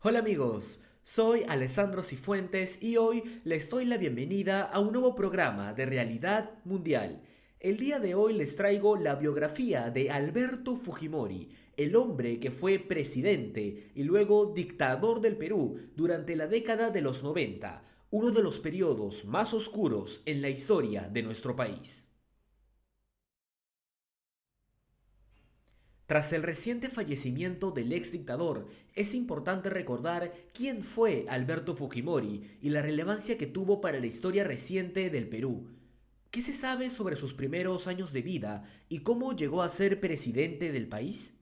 Hola amigos, soy Alessandro Cifuentes y hoy les doy la bienvenida a un nuevo programa de Realidad Mundial. El día de hoy les traigo la biografía de Alberto Fujimori, el hombre que fue presidente y luego dictador del Perú durante la década de los 90, uno de los periodos más oscuros en la historia de nuestro país. Tras el reciente fallecimiento del ex dictador, es importante recordar quién fue Alberto Fujimori y la relevancia que tuvo para la historia reciente del Perú. ¿Qué se sabe sobre sus primeros años de vida y cómo llegó a ser presidente del país?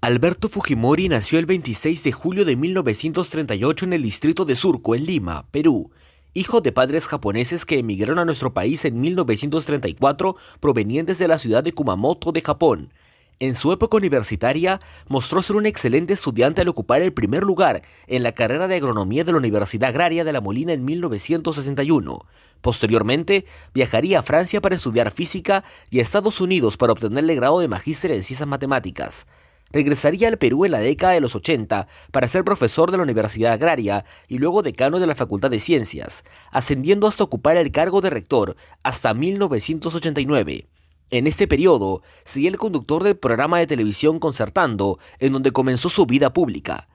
Alberto Fujimori nació el 26 de julio de 1938 en el distrito de Surco, en Lima, Perú, hijo de padres japoneses que emigraron a nuestro país en 1934 provenientes de la ciudad de Kumamoto de Japón. En su época universitaria, mostró ser un excelente estudiante al ocupar el primer lugar en la carrera de agronomía de la Universidad Agraria de La Molina en 1961. Posteriormente, viajaría a Francia para estudiar física y a Estados Unidos para obtener el grado de magíster en ciencias matemáticas. Regresaría al Perú en la década de los 80 para ser profesor de la Universidad Agraria y luego decano de la Facultad de Ciencias, ascendiendo hasta ocupar el cargo de rector hasta 1989. En este periodo, sería el conductor del programa de televisión Concertando, en donde comenzó su vida pública.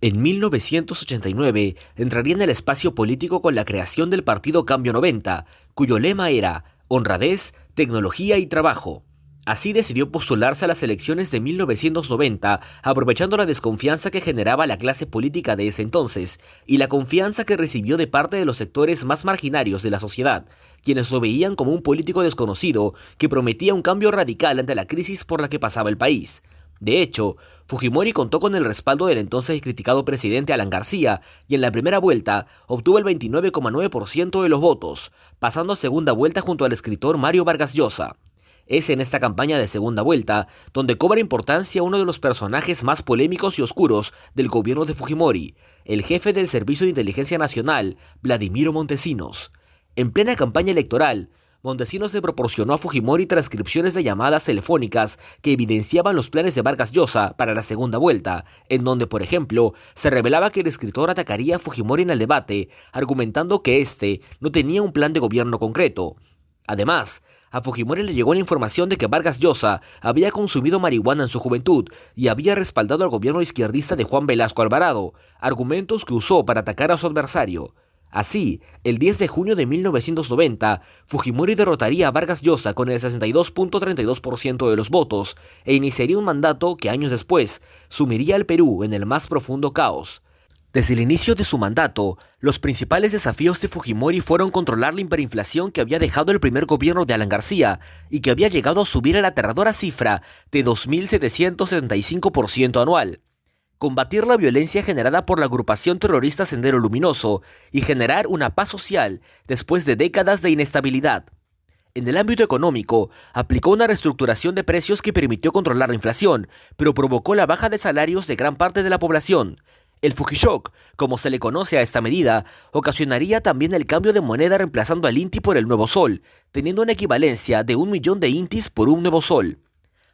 En 1989 entraría en el espacio político con la creación del Partido Cambio 90, cuyo lema era honradez, tecnología y trabajo. Así decidió postularse a las elecciones de 1990, aprovechando la desconfianza que generaba la clase política de ese entonces y la confianza que recibió de parte de los sectores más marginarios de la sociedad, quienes lo veían como un político desconocido que prometía un cambio radical ante la crisis por la que pasaba el país. De hecho, Fujimori contó con el respaldo del entonces criticado presidente Alan García y en la primera vuelta obtuvo el 29,9% de los votos, pasando a segunda vuelta junto al escritor Mario Vargas Llosa. Es en esta campaña de segunda vuelta donde cobra importancia uno de los personajes más polémicos y oscuros del gobierno de Fujimori, el jefe del Servicio de Inteligencia Nacional, Vladimiro Montesinos. En plena campaña electoral, Montesinos le proporcionó a Fujimori transcripciones de llamadas telefónicas que evidenciaban los planes de Vargas Llosa para la segunda vuelta, en donde, por ejemplo, se revelaba que el escritor atacaría a Fujimori en el debate, argumentando que éste no tenía un plan de gobierno concreto. Además, a Fujimori le llegó la información de que Vargas Llosa había consumido marihuana en su juventud y había respaldado al gobierno izquierdista de Juan Velasco Alvarado, argumentos que usó para atacar a su adversario. Así, el 10 de junio de 1990, Fujimori derrotaría a Vargas Llosa con el 62,32% de los votos e iniciaría un mandato que años después sumiría al Perú en el más profundo caos. Desde el inicio de su mandato, los principales desafíos de Fujimori fueron controlar la hiperinflación que había dejado el primer gobierno de Alan García y que había llegado a subir a la aterradora cifra de 2.775% anual, combatir la violencia generada por la agrupación terrorista Sendero Luminoso y generar una paz social después de décadas de inestabilidad. En el ámbito económico, aplicó una reestructuración de precios que permitió controlar la inflación, pero provocó la baja de salarios de gran parte de la población. El Fujishock, como se le conoce a esta medida, ocasionaría también el cambio de moneda reemplazando al Inti por el nuevo sol, teniendo una equivalencia de 1 millón de Intis por un nuevo sol.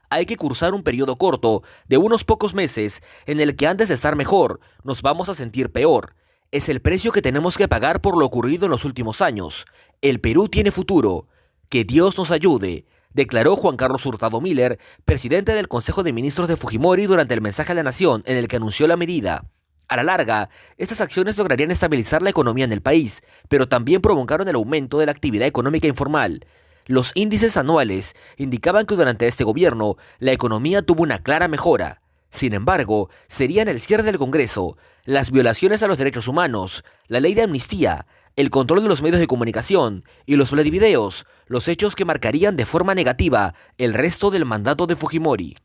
Hay que cursar un periodo corto, de unos pocos meses, en el que antes de estar mejor, nos vamos a sentir peor. Es el precio que tenemos que pagar por lo ocurrido en los últimos años. El Perú tiene futuro. Que Dios nos ayude, declaró Juan Carlos Hurtado Miller, presidente del Consejo de Ministros de Fujimori durante el mensaje a la nación en el que anunció la medida. A la larga, estas acciones lograrían estabilizar la economía en el país, pero también provocaron el aumento de la actividad económica informal. Los índices anuales indicaban que durante este gobierno la economía tuvo una clara mejora. Sin embargo, serían el cierre del Congreso, las violaciones a los derechos humanos, la ley de amnistía, el control de los medios de comunicación y los videos, los hechos que marcarían de forma negativa el resto del mandato de Fujimori.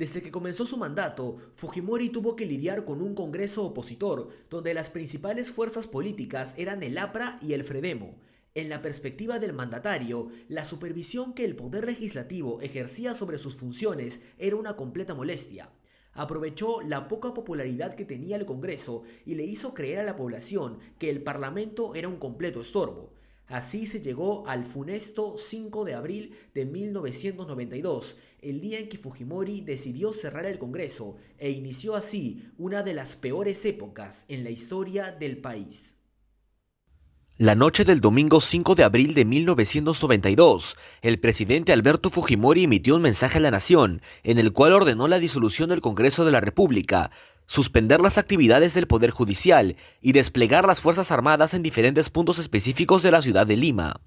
Desde que comenzó su mandato, Fujimori tuvo que lidiar con un Congreso opositor, donde las principales fuerzas políticas eran el APRA y el FREDEMO. En la perspectiva del mandatario, la supervisión que el Poder Legislativo ejercía sobre sus funciones era una completa molestia. Aprovechó la poca popularidad que tenía el Congreso y le hizo creer a la población que el Parlamento era un completo estorbo. Así se llegó al funesto 5 de abril de 1992, el día en que Fujimori decidió cerrar el Congreso e inició así una de las peores épocas en la historia del país. La noche del domingo 5 de abril de 1992, el presidente Alberto Fujimori emitió un mensaje a la nación, en el cual ordenó la disolución del Congreso de la República, suspender las actividades del Poder Judicial y desplegar las Fuerzas Armadas en diferentes puntos específicos de la ciudad de Lima.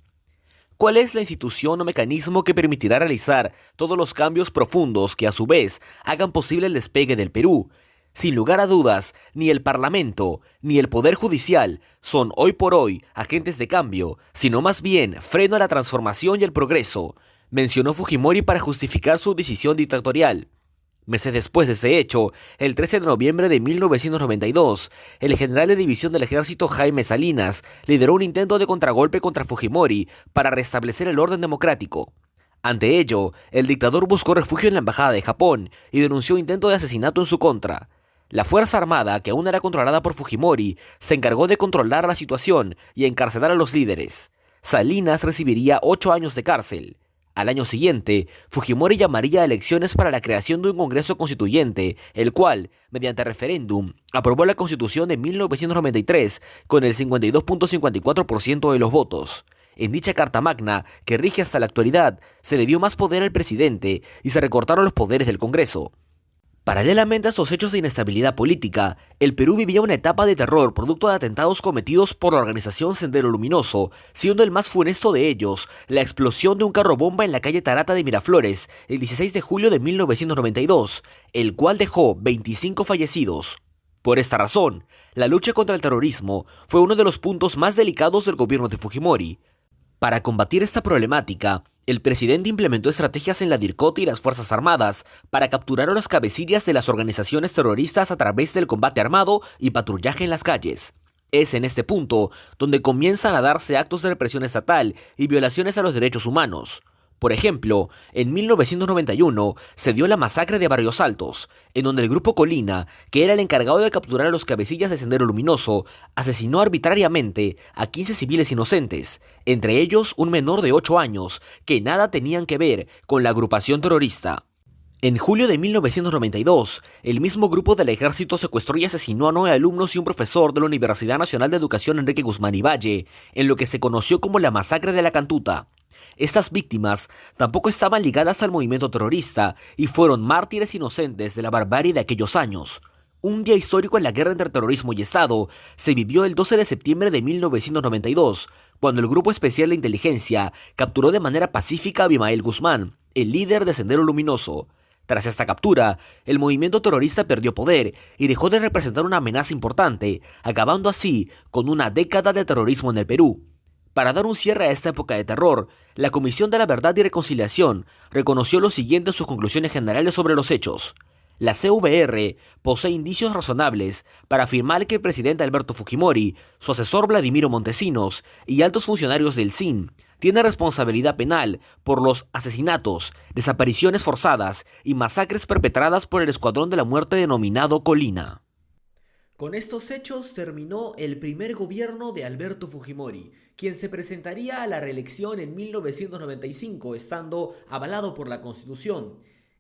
¿Cuál es la institución o mecanismo que permitirá realizar todos los cambios profundos que a su vez hagan posible el despegue del Perú? Sin lugar a dudas, ni el Parlamento ni el Poder Judicial son hoy por hoy agentes de cambio, sino más bien freno a la transformación y el progreso, mencionó Fujimori para justificar su decisión dictatorial. Meses después de ese hecho, el 13 de noviembre de 1992, el general de división del ejército Jaime Salinas lideró un intento de contragolpe contra Fujimori para restablecer el orden democrático. Ante ello, el dictador buscó refugio en la embajada de Japón y denunció intento de asesinato en su contra. La Fuerza Armada, que aún era controlada por Fujimori, se encargó de controlar la situación y encarcelar a los líderes. Salinas recibiría 8 años de cárcel. Al año siguiente, Fujimori llamaría a elecciones para la creación de un Congreso Constituyente, el cual, mediante referéndum, aprobó la Constitución de 1993 con el 52.54% de los votos. En dicha Carta Magna, que rige hasta la actualidad, se le dio más poder al presidente y se recortaron los poderes del Congreso. Paralelamente a estos hechos de inestabilidad política, el Perú vivía una etapa de terror producto de atentados cometidos por la organización Sendero Luminoso, siendo el más funesto de ellos la explosión de un carro bomba en la calle Tarata de Miraflores el 16 de julio de 1992, el cual dejó 25 fallecidos. Por esta razón, la lucha contra el terrorismo fue uno de los puntos más delicados del gobierno de Fujimori. Para combatir esta problemática, el presidente implementó estrategias en la DIRCOT y las Fuerzas Armadas para capturar a los cabecillas de las organizaciones terroristas a través del combate armado y patrullaje en las calles. Es en este punto donde comienzan a darse actos de represión estatal y violaciones a los derechos humanos. Por ejemplo, en 1991 se dio la masacre de Barrios Altos, en donde el Grupo Colina, que era el encargado de capturar a los cabecillas de Sendero Luminoso, asesinó arbitrariamente a 15 civiles inocentes, entre ellos un menor de 8 años, que nada tenían que ver con la agrupación terrorista. En julio de 1992, el mismo grupo del ejército secuestró y asesinó a 9 alumnos y un profesor de la Universidad Nacional de Educación Enrique Guzmán y Valle, en lo que se conoció como la masacre de la Cantuta. Estas víctimas tampoco estaban ligadas al movimiento terrorista y fueron mártires inocentes de la barbarie de aquellos años. Un día histórico en la guerra entre terrorismo y Estado se vivió el 12 de septiembre de 1992, cuando el Grupo Especial de Inteligencia capturó de manera pacífica a Abimael Guzmán, el líder de Sendero Luminoso. Tras esta captura, el movimiento terrorista perdió poder y dejó de representar una amenaza importante, acabando así con una década de terrorismo en el Perú. Para dar un cierre a esta época de terror, la Comisión de la Verdad y Reconciliación reconoció lo siguiente en sus conclusiones generales sobre los hechos. La CVR posee indicios razonables para afirmar que el presidente Alberto Fujimori, su asesor Vladimiro Montesinos y altos funcionarios del SIN tienen responsabilidad penal por los asesinatos, desapariciones forzadas y masacres perpetradas por el Escuadrón de la Muerte denominado Colina. Con estos hechos terminó el primer gobierno de Alberto Fujimori, quien se presentaría a la reelección en 1995, estando avalado por la Constitución.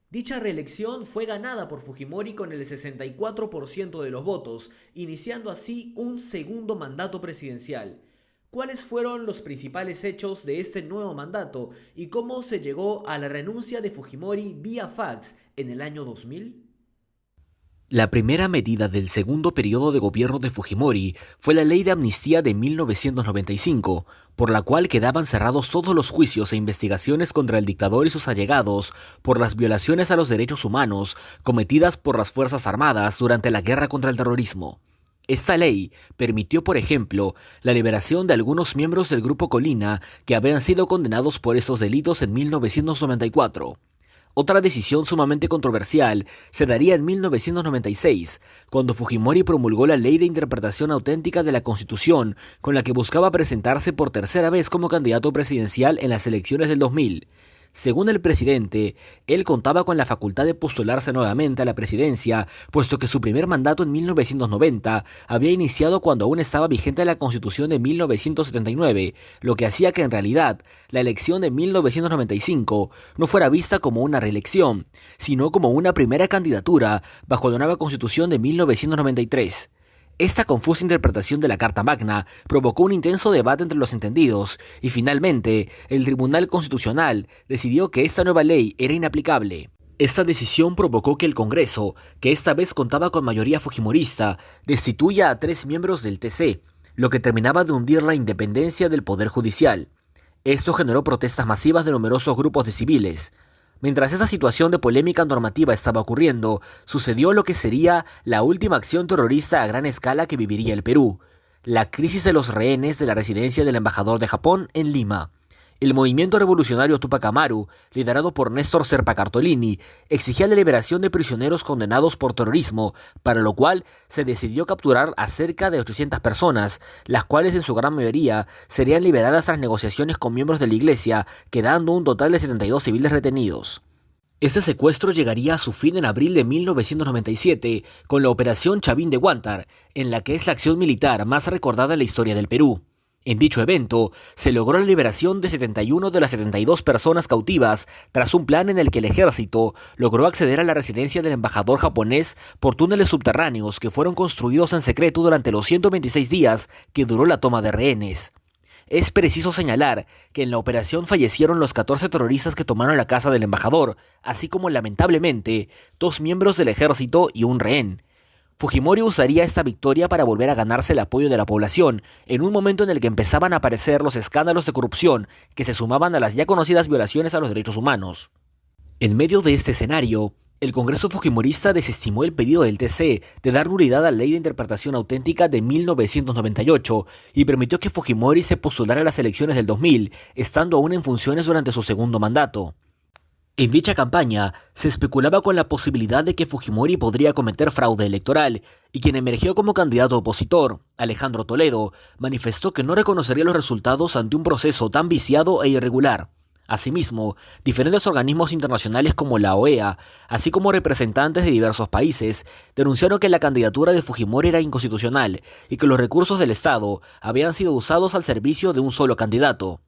Dicha reelección fue ganada por Fujimori con el 64% de los votos, iniciando así un segundo mandato presidencial. ¿Cuáles fueron los principales hechos de este nuevo mandato y cómo se llegó a la renuncia de Fujimori vía fax en el año 2000? La primera medida del segundo periodo de gobierno de Fujimori fue la Ley de Amnistía de 1995, por la cual quedaban cerrados todos los juicios e investigaciones contra el dictador y sus allegados por las violaciones a los derechos humanos cometidas por las Fuerzas Armadas durante la guerra contra el terrorismo. Esta ley permitió, por ejemplo, la liberación de algunos miembros del Grupo Colina que habían sido condenados por estos delitos en 1994. Otra decisión sumamente controversial se daría en 1996, cuando Fujimori promulgó la Ley de Interpretación Auténtica de la Constitución, con la que buscaba presentarse por tercera vez como candidato presidencial en las elecciones del 2000. Según el presidente, él contaba con la facultad de postularse nuevamente a la presidencia, puesto que su primer mandato en 1990 había iniciado cuando aún estaba vigente la Constitución de 1979, lo que hacía que en realidad la elección de 1995 no fuera vista como una reelección, sino como una primera candidatura bajo la nueva Constitución de 1993. Esta confusa interpretación de la Carta Magna provocó un intenso debate entre los entendidos y finalmente el Tribunal Constitucional decidió que esta nueva ley era inaplicable. Esta decisión provocó que el Congreso, que esta vez contaba con mayoría fujimorista, destituya a 3 miembros del TC, lo que terminaba de hundir la independencia del Poder Judicial. Esto generó protestas masivas de numerosos grupos de civiles. Mientras esta situación de polémica normativa estaba ocurriendo, sucedió lo que sería la última acción terrorista a gran escala que viviría el Perú: la crisis de los rehenes de la residencia del embajador de Japón en Lima. El movimiento revolucionario Tupac Amaru, liderado por Néstor Serpa Cartolini, exigía la liberación de prisioneros condenados por terrorismo, para lo cual se decidió capturar a cerca de 800 personas, las cuales en su gran mayoría serían liberadas tras negociaciones con miembros de la Iglesia, quedando un total de 72 civiles retenidos. Este secuestro llegaría a su fin en abril de 1997 con la Operación Chavín de Huántar, en la que es la acción militar más recordada en la historia del Perú. En dicho evento, se logró la liberación de 71 de las 72 personas cautivas tras un plan en el que el ejército logró acceder a la residencia del embajador japonés por túneles subterráneos que fueron construidos en secreto durante los 126 días que duró la toma de rehenes. Es preciso señalar que en la operación fallecieron los 14 terroristas que tomaron la casa del embajador, así como lamentablemente 2 miembros del ejército y un rehén. Fujimori usaría esta victoria para volver a ganarse el apoyo de la población, en un momento en el que empezaban a aparecer los escándalos de corrupción que se sumaban a las ya conocidas violaciones a los derechos humanos. En medio de este escenario, el Congreso Fujimorista desestimó el pedido del TC de dar nulidad a la Ley de Interpretación Auténtica de 1998 y permitió que Fujimori se postulara a las elecciones del 2000, estando aún en funciones durante su segundo mandato. En dicha campaña, se especulaba con la posibilidad de que Fujimori podría cometer fraude electoral, y quien emergió como candidato opositor, Alejandro Toledo, manifestó que no reconocería los resultados ante un proceso tan viciado e irregular. Asimismo, diferentes organismos internacionales como la OEA, así como representantes de diversos países, denunciaron que la candidatura de Fujimori era inconstitucional y que los recursos del Estado habían sido usados al servicio de un solo candidato.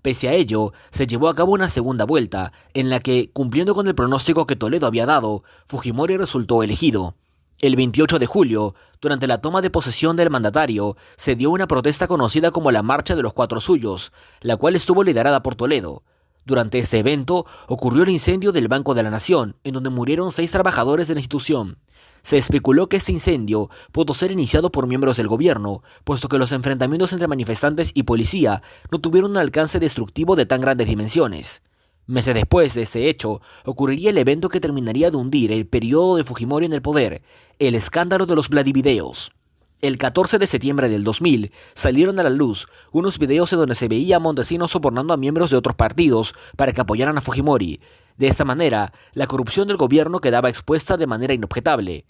Pese a ello, se llevó a cabo una segunda vuelta, en la que, cumpliendo con el pronóstico que Toledo había dado, Fujimori resultó elegido. El 28 de julio, durante la toma de posesión del mandatario, se dio una protesta conocida como la Marcha de los Cuatro Suyos, la cual estuvo liderada por Toledo. Durante este evento, ocurrió el incendio del Banco de la Nación, en donde murieron 6 trabajadores de la institución. Se especuló que este incendio pudo ser iniciado por miembros del gobierno, puesto que los enfrentamientos entre manifestantes y policía no tuvieron un alcance destructivo de tan grandes dimensiones. Meses después de este hecho, ocurriría el evento que terminaría de hundir el periodo de Fujimori en el poder, el escándalo de los Vladivideos. El 14 de septiembre del 2000 salieron a la luz unos videos en donde se veía a Montesinos sobornando a miembros de otros partidos para que apoyaran a Fujimori. De esta manera, la corrupción del gobierno quedaba expuesta de manera inobjetable.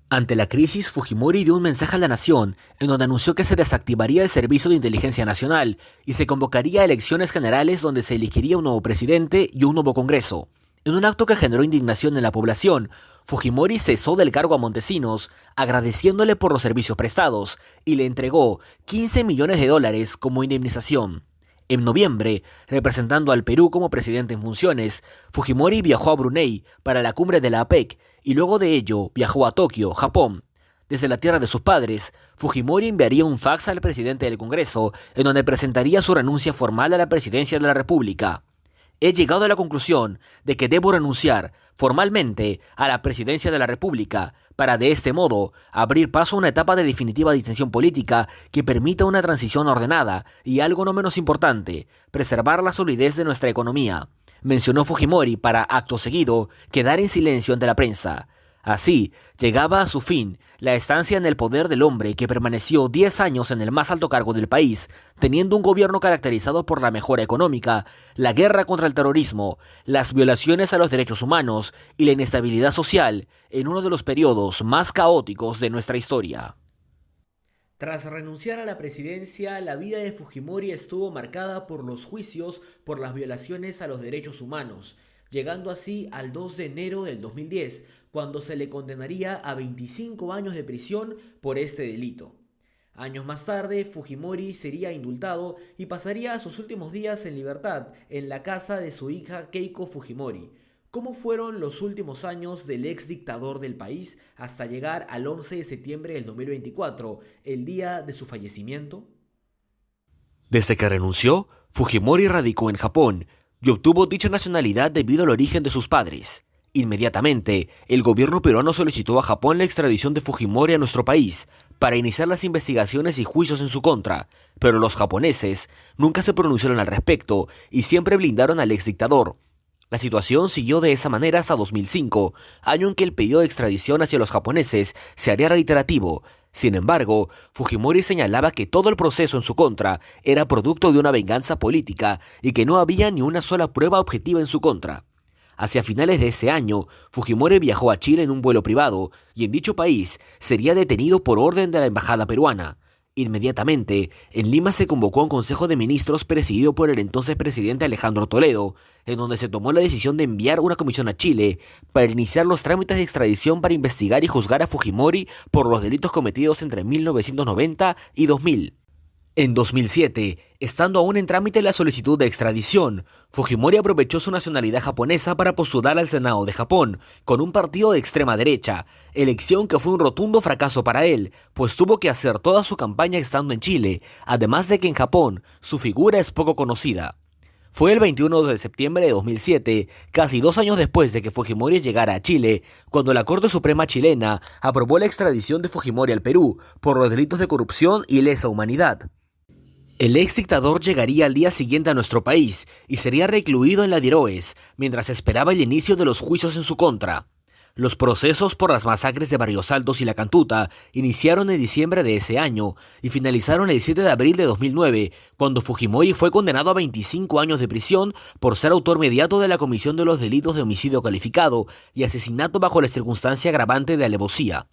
Ante la crisis, Fujimori dio un mensaje a la nación, en donde anunció que se desactivaría el Servicio de Inteligencia Nacional y se convocaría a elecciones generales donde se elegiría un nuevo presidente y un nuevo Congreso. En un acto que generó indignación en la población, Fujimori cesó del cargo a Montesinos, agradeciéndole por los servicios prestados, y le entregó $15 millones como indemnización. En noviembre, representando al Perú como presidente en funciones, Fujimori viajó a Brunei para la cumbre de la APEC y luego de ello viajó a Tokio, Japón. Desde la tierra de sus padres, Fujimori enviaría un fax al presidente del Congreso en donde presentaría su renuncia formal a la presidencia de la República. He llegado a la conclusión de que debo renunciar formalmente a la presidencia de la República para de este modo abrir paso a una etapa de definitiva distensión política que permita una transición ordenada y, algo no menos importante, preservar la solidez de nuestra economía, mencionó Fujimori para, acto seguido, quedar en silencio ante la prensa. Así, llegaba a su fin la estancia en el poder del hombre que permaneció 10 años en el más alto cargo del país, teniendo un gobierno caracterizado por la mejora económica, la guerra contra el terrorismo, las violaciones a los derechos humanos y la inestabilidad social en uno de los periodos más caóticos de nuestra historia. Tras renunciar a la presidencia, la vida de Fujimori estuvo marcada por los juicios por las violaciones a los derechos humanos, llegando así al 2 de enero del 2010, cuando se le condenaría a 25 años de prisión por este delito. Años más tarde, Fujimori sería indultado y pasaría sus últimos días en libertad en la casa de su hija Keiko Fujimori. ¿Cómo fueron los últimos años del ex dictador del país hasta llegar al 11 de septiembre del 2024, el día de su fallecimiento? Desde que renunció, Fujimori radicó en Japón y obtuvo dicha nacionalidad debido al origen de sus padres. Inmediatamente, el gobierno peruano solicitó a Japón la extradición de Fujimori a nuestro país para iniciar las investigaciones y juicios en su contra, pero los japoneses nunca se pronunciaron al respecto y siempre blindaron al exdictador. La situación siguió de esa manera hasta 2005, año en que el pedido de extradición hacia los japoneses se haría reiterativo. Sin embargo, Fujimori señalaba que todo el proceso en su contra era producto de una venganza política y que no había ni una sola prueba objetiva en su contra. Hacia finales de ese año, Fujimori viajó a Chile en un vuelo privado y en dicho país sería detenido por orden de la embajada peruana. Inmediatamente, en Lima se convocó a un consejo de ministros presidido por el entonces presidente Alejandro Toledo, en donde se tomó la decisión de enviar una comisión a Chile para iniciar los trámites de extradición para investigar y juzgar a Fujimori por los delitos cometidos entre 1990 y 2000. En 2007, estando aún en trámite la solicitud de extradición, Fujimori aprovechó su nacionalidad japonesa para postular al Senado de Japón con un partido de extrema derecha, elección que fue un rotundo fracaso para él, pues tuvo que hacer toda su campaña estando en Chile, además de que en Japón su figura es poco conocida. Fue el 21 de septiembre de 2007, casi 2 años después de que Fujimori llegara a Chile, cuando la Corte Suprema chilena aprobó la extradición de Fujimori al Perú por los delitos de corrupción y lesa humanidad. El ex dictador llegaría al día siguiente a nuestro país y sería recluido en la Diroes, mientras esperaba el inicio de los juicios en su contra. Los procesos por las masacres de Barrios Altos y La Cantuta iniciaron en diciembre de ese año y finalizaron el 7 de abril de 2009, cuando Fujimori fue condenado a 25 años de prisión por ser autor mediato de la comisión de los delitos de homicidio calificado y asesinato bajo la circunstancia agravante de alevosía.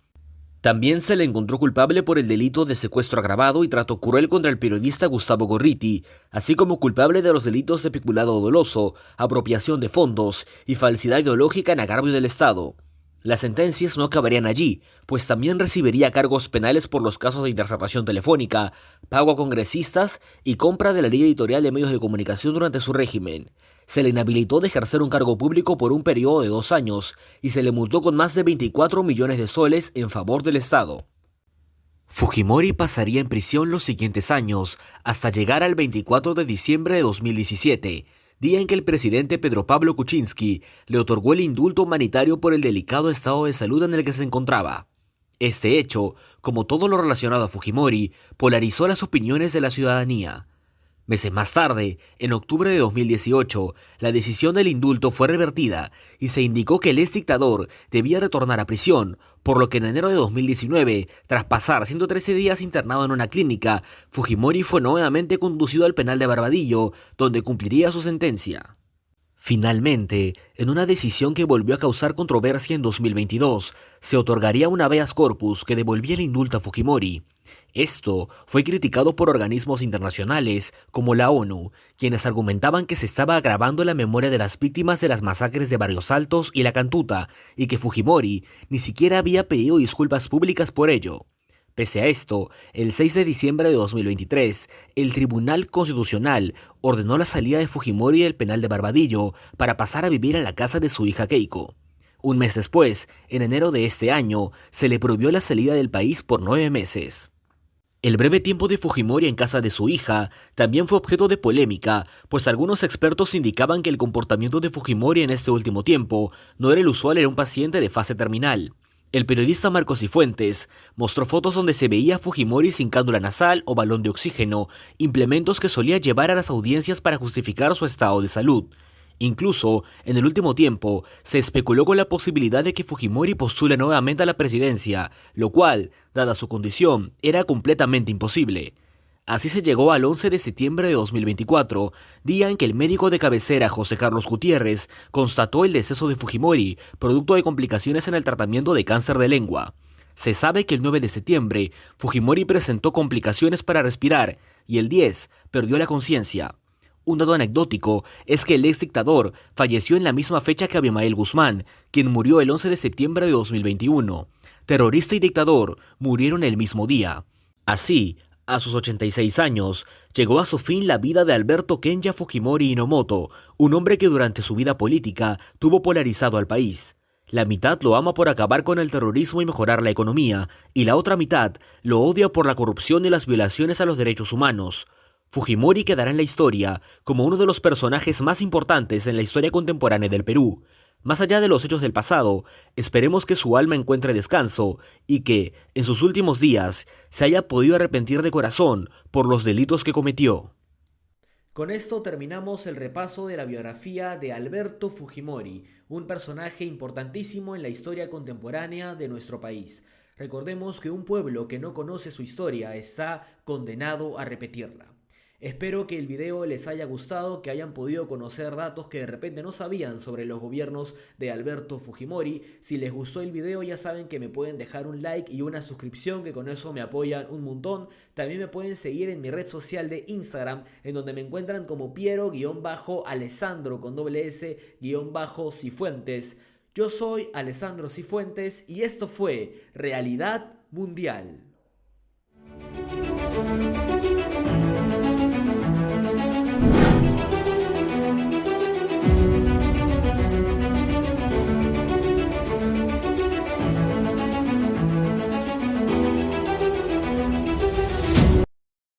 También se le encontró culpable por el delito de secuestro agravado y trato cruel contra el periodista Gustavo Gorriti, así como culpable de los delitos de peculado doloso, apropiación de fondos y falsedad ideológica en agravio del Estado. Las sentencias no acabarían allí, pues también recibiría cargos penales por los casos de interceptación telefónica, pago a congresistas y compra de la ley editorial de medios de comunicación durante su régimen. Se le inhabilitó de ejercer un cargo público por un periodo de 2 años y se le multó con más de 24 millones de soles en favor del Estado. Fujimori pasaría en prisión los siguientes años, hasta llegar al 24 de diciembre de 2017, día en que el presidente Pedro Pablo Kuczynski le otorgó el indulto humanitario por el delicado estado de salud en el que se encontraba. Este hecho, como todo lo relacionado a Fujimori, polarizó las opiniones de la ciudadanía. Meses más tarde, en octubre de 2018, la decisión del indulto fue revertida y se indicó que el ex dictador debía retornar a prisión, por lo que en enero de 2019, tras pasar 113 días internado en una clínica, Fujimori fue nuevamente conducido al penal de Barbadillo, donde cumpliría su sentencia. Finalmente, en una decisión que volvió a causar controversia en 2022, se otorgaría un habeas corpus que devolvía el indulto a Fujimori. Esto fue criticado por organismos internacionales como la ONU, quienes argumentaban que se estaba agravando la memoria de las víctimas de las masacres de Barrios Altos y La Cantuta y que Fujimori ni siquiera había pedido disculpas públicas por ello. Pese a esto, el 6 de diciembre de 2023, el Tribunal Constitucional ordenó la salida de Fujimori del penal de Barbadillo para pasar a vivir en la casa de su hija Keiko. Un mes después, en enero de este año, se le prohibió la salida del país por 9 meses. El breve tiempo de Fujimori en casa de su hija también fue objeto de polémica, pues algunos expertos indicaban que el comportamiento de Fujimori en este último tiempo no era el usual en un paciente de fase terminal. El periodista Marcos Cifuentes mostró fotos donde se veía a Fujimori sin cánula nasal o balón de oxígeno, implementos que solía llevar a las audiencias para justificar su estado de salud. Incluso, en el último tiempo, se especuló con la posibilidad de que Fujimori postule nuevamente a la presidencia, lo cual, dada su condición, era completamente imposible. Así se llegó al 11 de septiembre de 2024, día en que el médico de cabecera José Carlos Gutiérrez constató el deceso de Fujimori, producto de complicaciones en el tratamiento de cáncer de lengua. Se sabe que el 9 de septiembre, Fujimori presentó complicaciones para respirar y el 10 perdió la conciencia. Un dato anecdótico es que el ex dictador falleció en la misma fecha que Abimael Guzmán, quien murió el 11 de septiembre de 2021. Terrorista y dictador murieron el mismo día. Así, a sus 86 años, llegó a su fin la vida de Alberto Kenya Fujimori Inomoto, un hombre que durante su vida política tuvo polarizado al país. La mitad lo ama por acabar con el terrorismo y mejorar la economía, y la otra mitad lo odia por la corrupción y las violaciones a los derechos humanos. Fujimori quedará en la historia como uno de los personajes más importantes en la historia contemporánea del Perú. Más allá de los hechos del pasado, esperemos que su alma encuentre descanso y que, en sus últimos días, se haya podido arrepentir de corazón por los delitos que cometió. Con esto terminamos el repaso de la biografía de Alberto Fujimori, un personaje importantísimo en la historia contemporánea de nuestro país. Recordemos que un pueblo que no conoce su historia está condenado a repetirla. Espero que el video les haya gustado, que hayan podido conocer datos que de repente no sabían sobre los gobiernos de Alberto Fujimori. Si les gustó el video ya saben que me pueden dejar un like y una suscripción, que con eso me apoyan un montón. También me pueden seguir en mi red social de Instagram, en donde me encuentran como Piero-Alessandro con doble S-Cifuentes. Yo soy Alessandro Cifuentes y esto fue Realidad Mundial.